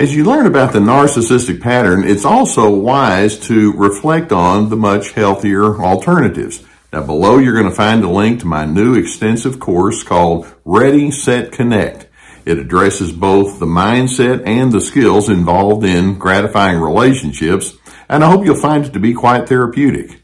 As you learn about the narcissistic pattern, it's also wise to reflect on the much healthier alternatives. Now, below you're going to find a link to my new extensive course called Ready, Set, Connect. It addresses both the mindset and the skills involved in gratifying relationships, and I hope you'll find it to be quite therapeutic.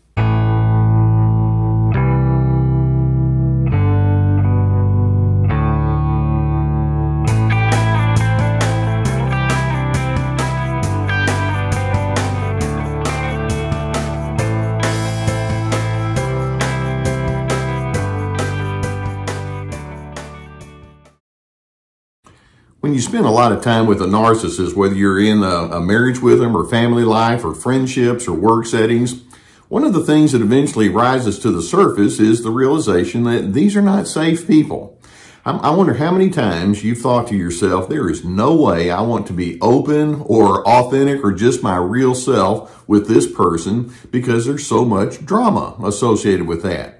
When you spend a lot of time with a narcissist, whether you're in a marriage with them or family life or friendships or work settings, one of the things that eventually rises to the surface is the realization that these are not safe people. I wonder how many times you've thought to yourself, there is no way I want to be open or authentic or just my real self with this person because there's so much drama associated with that.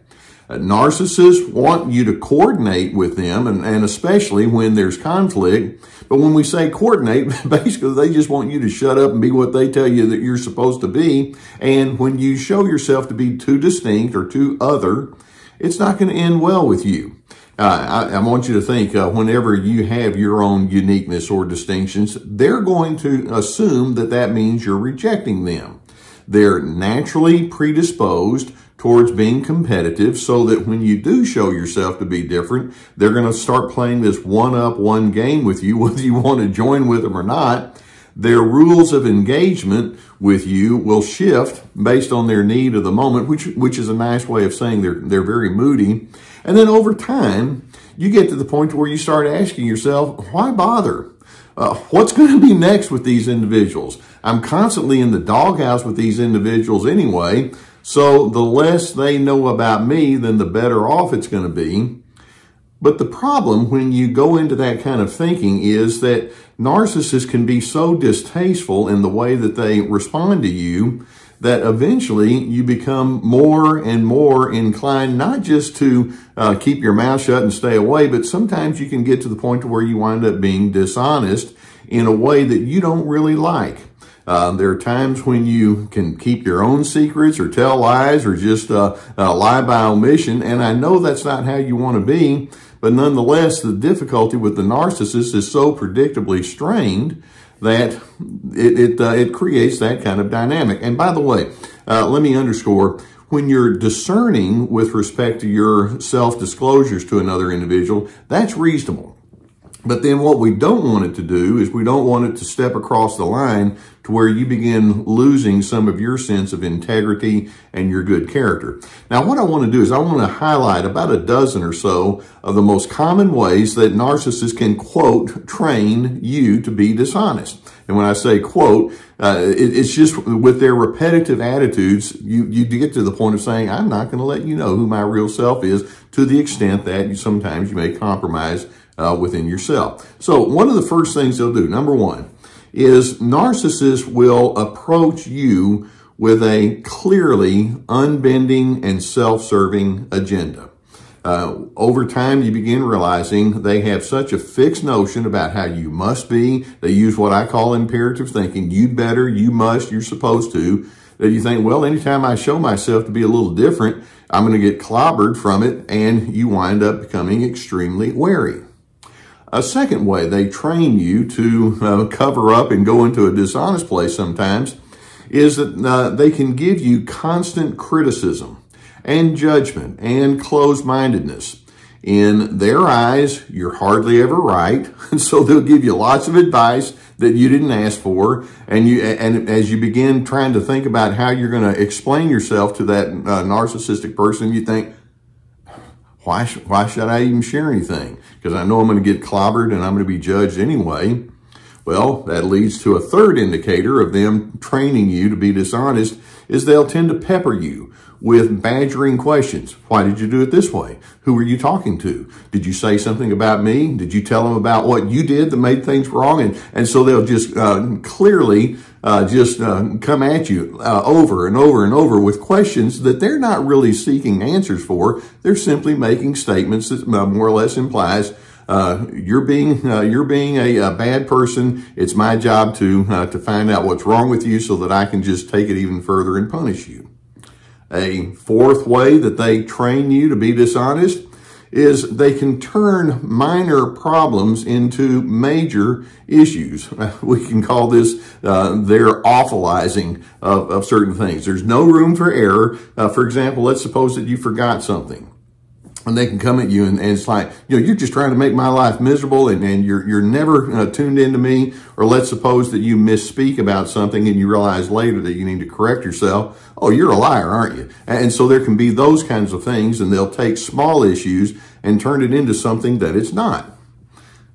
Narcissists want you to coordinate with them, and especially when there's conflict. But when we say coordinate, basically they just want you to shut up and be what they tell you that you're supposed to be. And when you show yourself to be too distinct or too other, it's not going to end well with you. I want you to think whenever you have your own uniqueness or distinctions, they're going to assume that that means you're rejecting them. They're naturally predisposed towards being competitive, so that when you do show yourself to be different, they're going to start playing this one-up-one game with you, whether you want to join with them or not. Their rules of engagement with you will shift based on their need of the moment, which is a nice way of saying they're very moody. And then over time, you get to the point where you start asking yourself, why bother? What's going to be next with these individuals? I'm constantly in the doghouse with these individuals anyway, so the less they know about me, then the better off it's going to be. But the problem when you go into that kind of thinking is that narcissists can be so distasteful in the way that they respond to you that eventually you become more and more inclined not just to keep your mouth shut and stay away, but sometimes you can get to the point where you wind up being dishonest in a way that you don't really like. There are times when you can keep your own secrets or tell lies or just lie by omission, and I know that's not how you want to be, but nonetheless, the difficulty with the narcissist is so predictably strained that it creates that kind of dynamic. And by the way, let me underscore, when you're discerning with respect to your self-disclosures to another individual, that's reasonable. But then what we don't want it to do is we don't want it to step across the line to where you begin losing some of your sense of integrity and your good character. Now, what I want to do is I want to highlight about a dozen or so of the most common ways that narcissists can, quote, train you to be dishonest. And when I say, quote, it's just with their repetitive attitudes, you get to the point of saying, I'm not going to let you know who my real self is, to the extent that sometimes you may compromise within yourself. So one of the first things they'll do, number one, is narcissists will approach you with a clearly unbending and self-serving agenda. Over time, you begin realizing they have such a fixed notion about how you must be. They use what I call imperative thinking. You better, you must, you're supposed to. That you think, well, anytime I show myself to be a little different, I'm going to get clobbered from it, and you wind up becoming extremely wary. A second way they train you to cover up and go into a dishonest place sometimes is that they can give you constant criticism and judgment and closed-mindedness. In their eyes, you're hardly ever right, and so they'll give you lots of advice that you didn't ask for, and as you begin trying to think about how you're going to explain yourself to that narcissistic person, you think, why should I even share anything? Because I know I'm going to get clobbered and I'm going to be judged anyway. Well, that leads to a third indicator of them training you to be dishonest, is they'll tend to pepper you with badgering questions. Why did you do it this way? Who were you talking to? Did you say something about me? Did you tell them about what you did that made things wrong? And so they'll just clearly come at you over and over and over with questions that they're not really seeking answers for. They're simply making statements that more or less implies you're being a bad person. It's my job to find out what's wrong with you so that I can just take it even further and punish you. A fourth way that they train you to be dishonest is they can turn minor problems into major issues. We can call this their awfulizing of certain things. There's no room for error. For example, let's suppose that you forgot something. And they can come at you and it's like, you're just trying to make my life miserable and you're never tuned into me. Or let's suppose that you misspeak about something and you realize later that you need to correct yourself. Oh, you're a liar, aren't you? And so there can be those kinds of things, and they'll take small issues and turn it into something that it's not.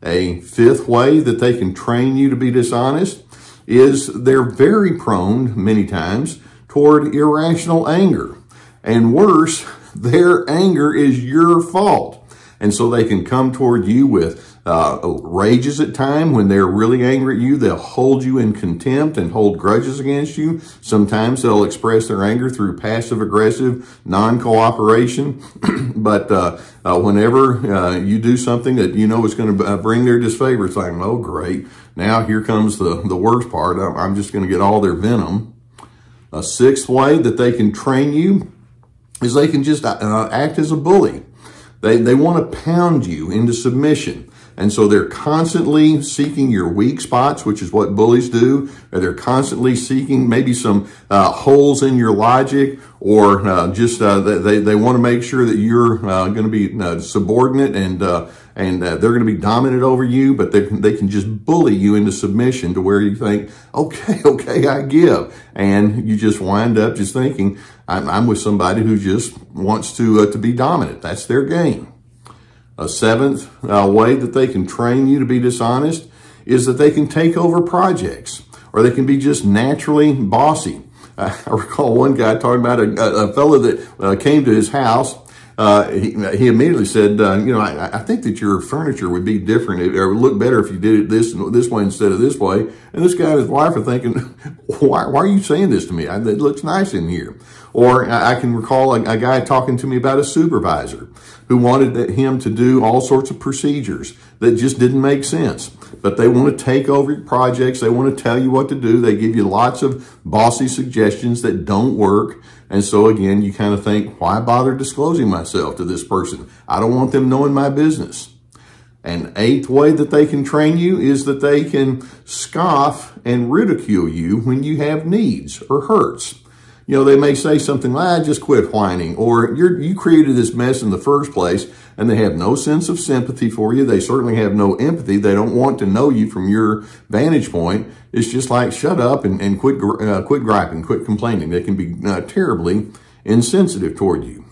A fifth way that they can train you to be dishonest is they're very prone, many times, toward irrational anger. And worse, their anger is your fault. And so they can come toward you with rages at time. When they're really angry at you, they'll hold you in contempt and hold grudges against you. Sometimes they'll express their anger through passive-aggressive non-cooperation. But whenever you do something that you know is going to bring their disfavor, it's like, oh, great. Now here comes the worst part. I'm just going to get all their venom. A sixth way that they can train you is they can just act as a bully. They want to pound you into submission. And so they're constantly seeking your weak spots, which is what bullies do. Or they're constantly seeking maybe some holes in your logic, or they want to make sure that you're going to be subordinate and they're going to be dominant over you, but they can just bully you into submission to where you think, okay, I give. And you just wind up just thinking, I'm with somebody who just wants to be dominant. That's their game. A seventh way that they can train you to be dishonest is that they can take over projects, or they can be just naturally bossy. I recall one guy talking about a fellow that came to his house. He immediately said, I think that your furniture would be different, or would look better if you did it this way instead of this way. And this guy and his wife are thinking, why are you saying this to me? It looks nice in here. Or I can recall a guy talking to me about a supervisor who wanted him to do all sorts of procedures that just didn't make sense. But they want to take over your projects. They want to tell you what to do. They give you lots of bossy suggestions that don't work. And so again, you kind of think, why bother disclosing myself to this person? I don't want them knowing my business. An eighth way that they can train you is that they can scoff and ridicule you when you have needs or hurts. They may say something like, just quit whining, or you created this mess in the first place, and they have no sense of sympathy for you. They certainly have no empathy. They don't want to know you from your vantage point. It's just like, shut up and quit griping, quit complaining. They can be terribly insensitive toward you.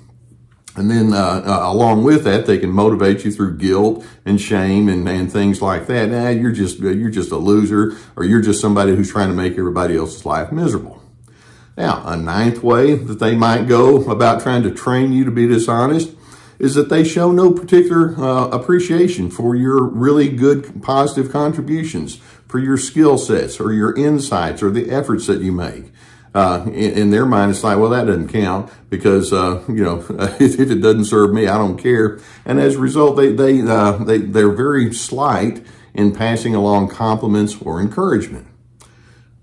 And then along with that, they can motivate you through guilt and shame and things like that. You're just a loser, or you're just somebody who's trying to make everybody else's life miserable. Now, a ninth way that they might go about trying to train you to be dishonest is that they show no particular appreciation for your really good positive contributions, for your skill sets or your insights or the efforts that you make. In their mind, it's like, well, that doesn't count because, if it doesn't serve me, I don't care. And as a result, they're very slight in passing along compliments or encouragement.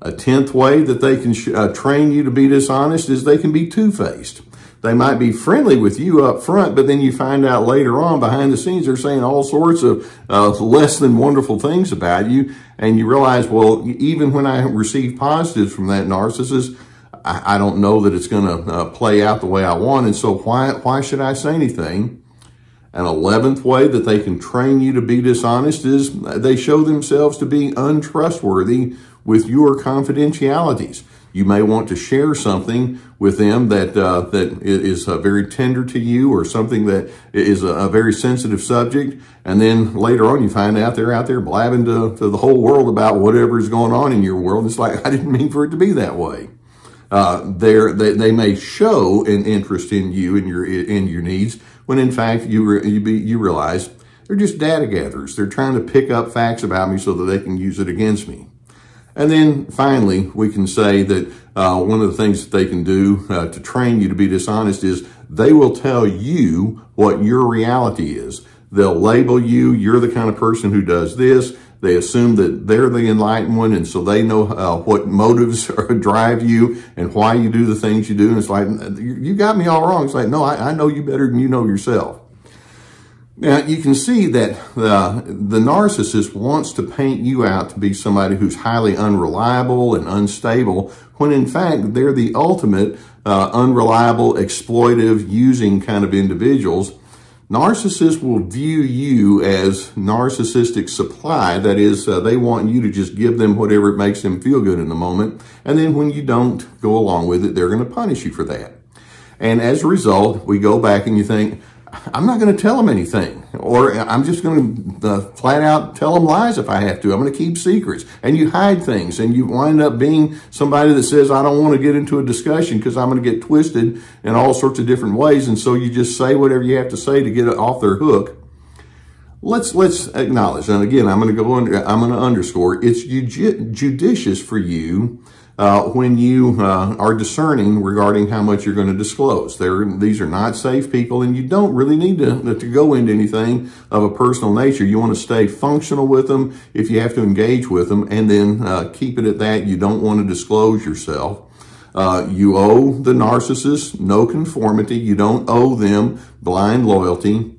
A 10th way that they can train you to be dishonest is they can be two-faced. They might be friendly with you up front, but then you find out later on behind the scenes they're saying all sorts of less than wonderful things about you. And you realize, well, even when I receive positives from that narcissist, I don't know that it's going to play out the way I want. And so why should I say anything? An 11th way that they can train you to be dishonest is they show themselves to be untrustworthy with your confidentialities. You may want to share something with them that is very tender to you, or something that is a very sensitive subject, and then later on you find out they're out there blabbing to the whole world about whatever is going on in your world. It's like, I didn't mean for it to be that way. They may show an interest in you and your needs, when in fact you realize they're just data gatherers. They're trying to pick up facts about me so that they can use it against me. And then finally, we can say that one of the things that they can do to train you to be dishonest is they will tell you what your reality is. They'll label you. You're the kind of person who does this. They assume that they're the enlightened one, and so they know what motives drive you and why you do the things you do. And it's like, you got me all wrong. It's like, no, I know you better than you know yourself. Now, you can see that the narcissist wants to paint you out to be somebody who's highly unreliable and unstable, when in fact, they're the ultimate unreliable, exploitive, using kind of individuals. Narcissists will view you as narcissistic supply. That is, they want you to just give them whatever it makes them feel good in the moment. And then when you don't go along with it, they're going to punish you for that. And as a result, we go back and you think, I'm not going to tell them anything, or I'm just going to flat out tell them lies if I have to. I'm going to keep secrets. And you hide things, and you wind up being somebody that says, I don't want to get into a discussion because I'm going to get twisted in all sorts of different ways. And so you just say whatever you have to say to get it off their hook. Let's acknowledge, and again, I'm going to underscore, it's judicious for you when you are discerning regarding how much you're going to disclose. These are not safe people, and you don't really need to go into anything of a personal nature. You want to stay functional with them if you have to engage with them, and then keep it at that. You don't want to disclose yourself. You owe the narcissist no conformity. You don't owe them blind loyalty.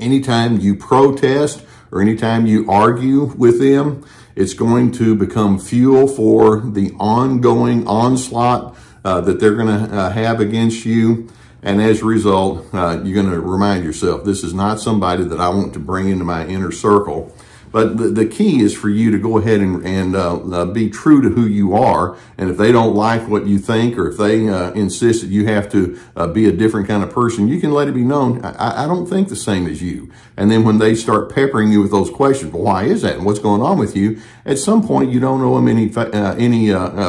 Anytime you protest or anytime you argue with them, it's going to become fuel for the ongoing onslaught that they're going to have against you. And as a result, you're going to remind yourself, this is not somebody that I want to bring into my inner circle. But the key is for you to go ahead and be true to who you are. And if they don't like what you think, or if they insist that you have to be a different kind of person, you can let it be known, I don't think the same as you. And then when they start peppering you with those questions, well, why is that? And what's going on with you? At some point, you don't owe them any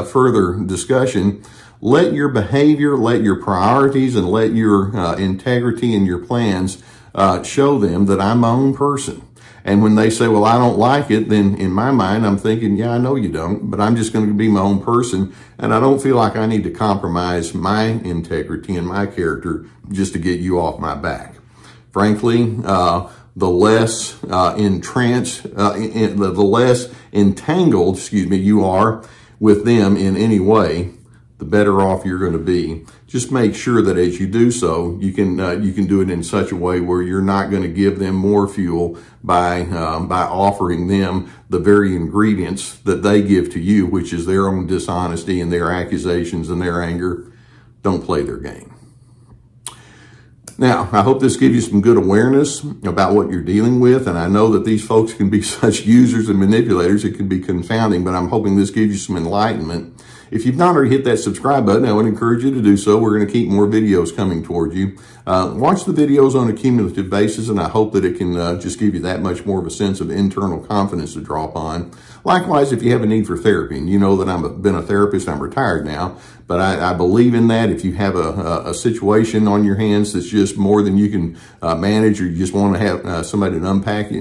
further discussion. Let your behavior, let your priorities, and let your integrity and your plans show them that I'm my own person. And when they say, well, I don't like it, then in my mind, I'm thinking, yeah, I know you don't, but I'm just going to be my own person. And I don't feel like I need to compromise my integrity and my character just to get you off my back. Frankly, the less the less entangled, you are with them in any way, the better off you're going to be. Just make sure that as you do so, you can do it in such a way where you're not going to give them more fuel by offering them the very ingredients that they give to you, which is their own dishonesty and their accusations and their anger. Don't play their game. Now, I hope this gives you some good awareness about what you're dealing with. And I know that these folks can be such users and manipulators, it can be confounding, but I'm hoping this gives you some enlightenment. If you've not already hit that subscribe button, I would encourage you to do so. We're going to keep more videos coming toward you. Watch the videos on a cumulative basis, and I hope that it can just give you that much more of a sense of internal confidence to draw upon. Likewise, if you have a need for therapy, and you know that I've been a therapist, I'm retired now, but I believe in that. If you have a situation on your hands that's just more than you can manage, or you just want to have somebody to unpack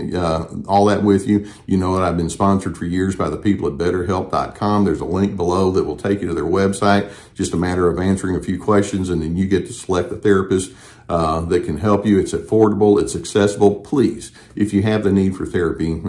all that with you, you know that I've been sponsored for years by the people at BetterHelp.com. There's a link below that will take you to their website. Just a matter of answering a few questions, and then you get to select a therapist that can help you. It's affordable, it's accessible. Please, if you have the need for therapy,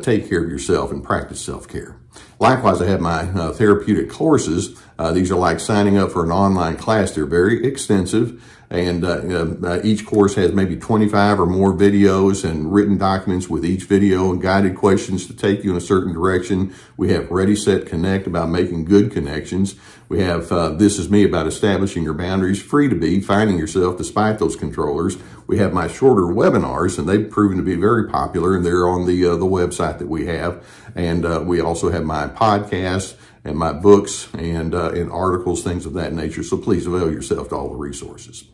take care of yourself and practice self-care. Likewise, I have my therapeutic courses. These are like signing up for an online class. They're very extensive, and each course has maybe 25 or more videos and written documents with each video and guided questions to take you in a certain direction. We have Ready, Set, Connect about making good connections. We have This Is Me about establishing your boundaries, Free to Be, finding yourself despite those controllers. We have my shorter webinars, and they've proven to be very popular, and they're on the website that we have. And we also have my podcast and my books and articles, things of that nature. So please avail yourself to all the resources.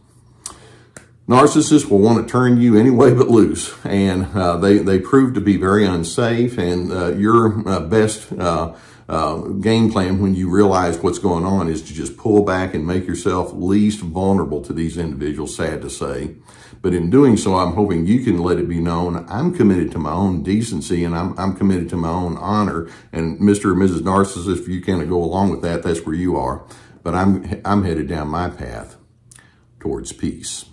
Narcissists will want to turn you any way but loose, and they prove to be very unsafe. And your best game plan when you realize what's going on is to just pull back and make yourself least vulnerable to these individuals, sad to say. But in doing so, I'm hoping you can let it be known I'm committed to my own decency, and I'm committed to my own honor. And Mr. or Mrs. Narcissist, if you can't go along with that, that's where you are. But I'm headed down my path towards peace.